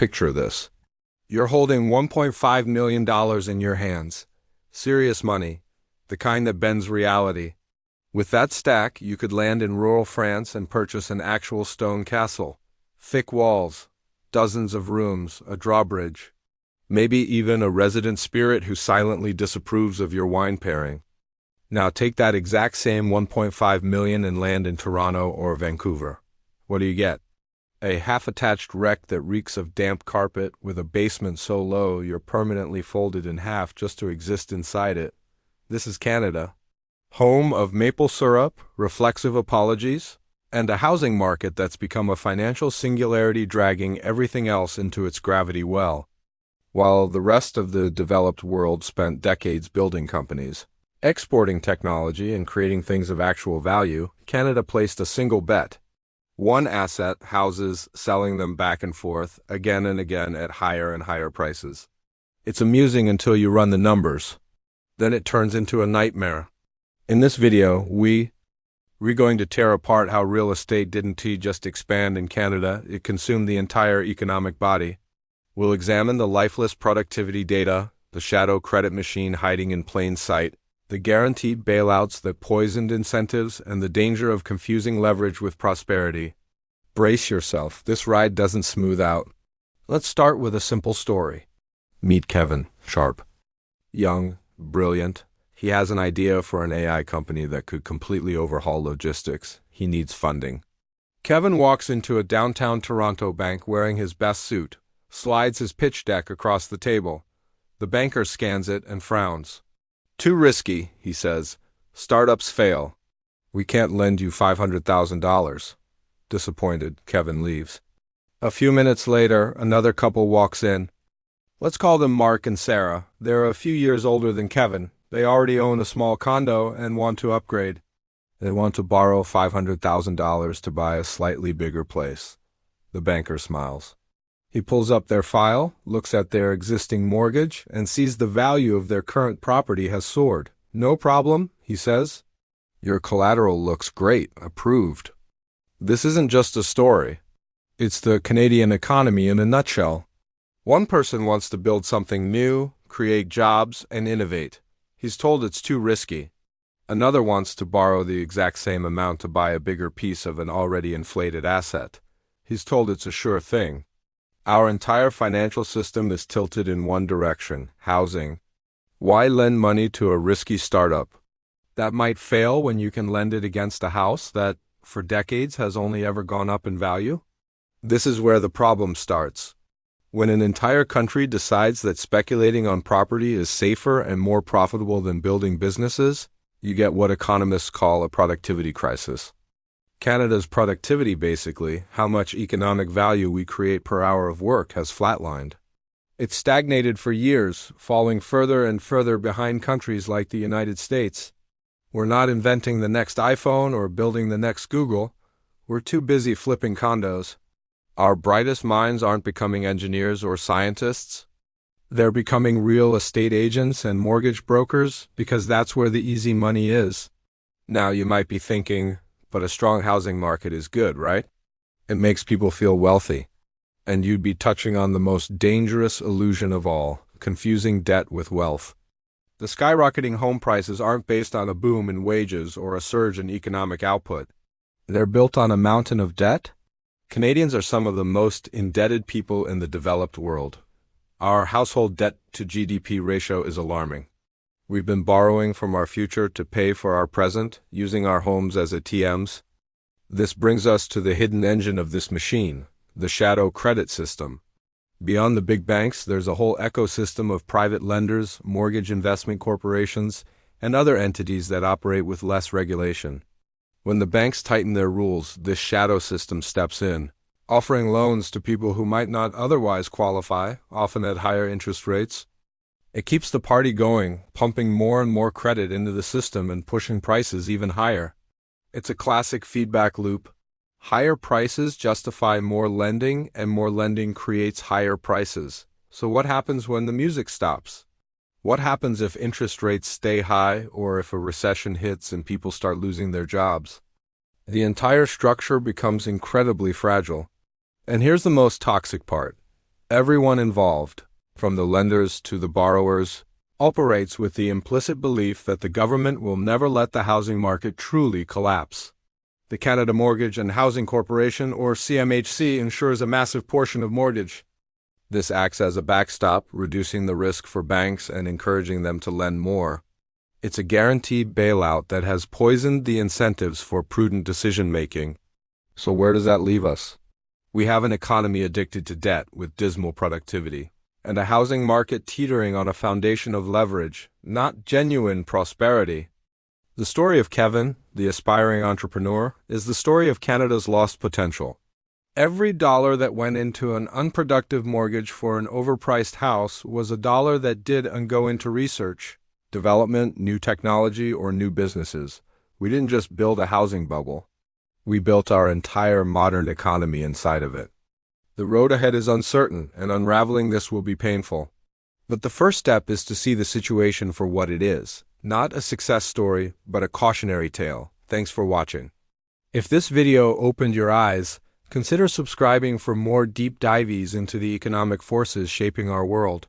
Picture this. You're holding $1.5 million in your hands. Serious money, the kind that bends reality. With that stack, you could land in rural France and purchase an actual stone castle. Thick walls, dozens of rooms, a drawbridge. Maybe even a resident spirit who silently disapproves of your wine pairing. Now take that exact same $1.5 million and land in Toronto or Vancouver. What do you get? A half-attached wreck that reeks of damp carpet with a basement so low you're permanently folded in half just to exist inside it. This is Canada. Home of maple syrup, reflexive apologies, and a housing market that's become a financial singularity dragging everything else into its gravity well. While the rest of the developed world spent decades building companies, exporting technology and creating things of actual value, Canada placed a single bet. One asset, houses, selling them back and forth, again and again at higher and higher prices. It's amusing until you run the numbers. Then it turns into a nightmare. In this video, we're going to tear apart how real estate didn't just expand in Canada, it consumed the entire economic body. We'll examine the lifeless productivity data, the shadow credit machine hiding in plain sight, the guaranteed bailouts that poisoned incentives, and the danger of confusing leverage with prosperity. Brace yourself, this ride doesn't smooth out. Let's start with a simple story. Meet Kevin, sharp. Young, brilliant. He has an idea for an AI company that could completely overhaul logistics. He needs funding. Kevin walks into a downtown Toronto bank wearing his best suit, slides his pitch deck across the table. The banker scans it and frowns. Too risky, he says. Startups fail. We can't lend you $500,000. Disappointed, Kevin leaves. A few minutes later, another couple walks in. Let's call them Mark and Sarah. They're a few years older than Kevin. They already own a small condo and want to upgrade. They want to borrow $500,000 to buy a slightly bigger place. The banker smiles. He pulls up their file, looks at their existing mortgage, and sees the value of their current property has soared. No problem, he says. Your collateral looks great, approved. This isn't just a story. It's the Canadian economy in a nutshell. One person wants to build something new, create jobs, and innovate. He's told it's too risky. Another wants to borrow the exact same amount to buy a bigger piece of an already inflated asset. He's told it's a sure thing. Our entire financial system is tilted in one direction, housing. Why lend money to a risky startup that might fail when you can lend it against a house that, for decades, has only ever gone up in value? This is where the problem starts. When an entire country decides that speculating on property is safer and more profitable than building businesses, you get what economists call a productivity crisis. Canada's productivity, basically, how much economic value we create per hour of work, has flatlined. It's stagnated for years, falling further and further behind countries like the United States. We're not inventing the next iPhone or building the next Google. We're too busy flipping condos. Our brightest minds aren't becoming engineers or scientists. They're becoming real estate agents and mortgage brokers because that's where the easy money is. Now you might be thinking, but a strong housing market is good, right? It makes people feel wealthy. And you'd be touching on the most dangerous illusion of all, confusing debt with wealth. The skyrocketing home prices aren't based on a boom in wages or a surge in economic output. They're built on a mountain of debt. Canadians are some of the most indebted people in the developed world. Our household debt-to-GDP ratio is alarming. We've been borrowing from our future to pay for our present, using our homes as ATMs. This brings us to the hidden engine of this machine, the shadow credit system. Beyond the big banks, there's a whole ecosystem of private lenders, mortgage investment corporations, and other entities that operate with less regulation. When the banks tighten their rules, this shadow system steps in, offering loans to people who might not otherwise qualify, often at higher interest rates. It keeps the party going, pumping more and more credit into the system and pushing prices even higher. It's a classic feedback loop. Higher prices justify more lending, and more lending creates higher prices. So what happens when the music stops? What happens if interest rates stay high, or if a recession hits and people start losing their jobs? The entire structure becomes incredibly fragile. And here's the most toxic part. Everyone involved, from the lenders to the borrowers, operates with the implicit belief that the government will never let the housing market truly collapse. The Canada Mortgage and Housing Corporation, or CMHC, insures a massive portion of mortgage. This acts as a backstop, reducing the risk for banks and encouraging them to lend more. It's a guaranteed bailout that has poisoned the incentives for prudent decision-making. So where does that leave us? We have an economy addicted to debt with dismal productivity, and a housing market teetering on a foundation of leverage, not genuine prosperity. The story of Kevin, the aspiring entrepreneur, is the story of Canada's lost potential. Every dollar that went into an unproductive mortgage for an overpriced house was a dollar that didn't go into research, development, new technology, or new businesses. We didn't just build a housing bubble. We built our entire modern economy inside of it. The road ahead is uncertain, and unraveling this will be painful. But the first step is to see the situation for what it is. Not a success story, but a cautionary tale. Thanks for watching. If this video opened your eyes, consider subscribing for more deep dives into the economic forces shaping our world.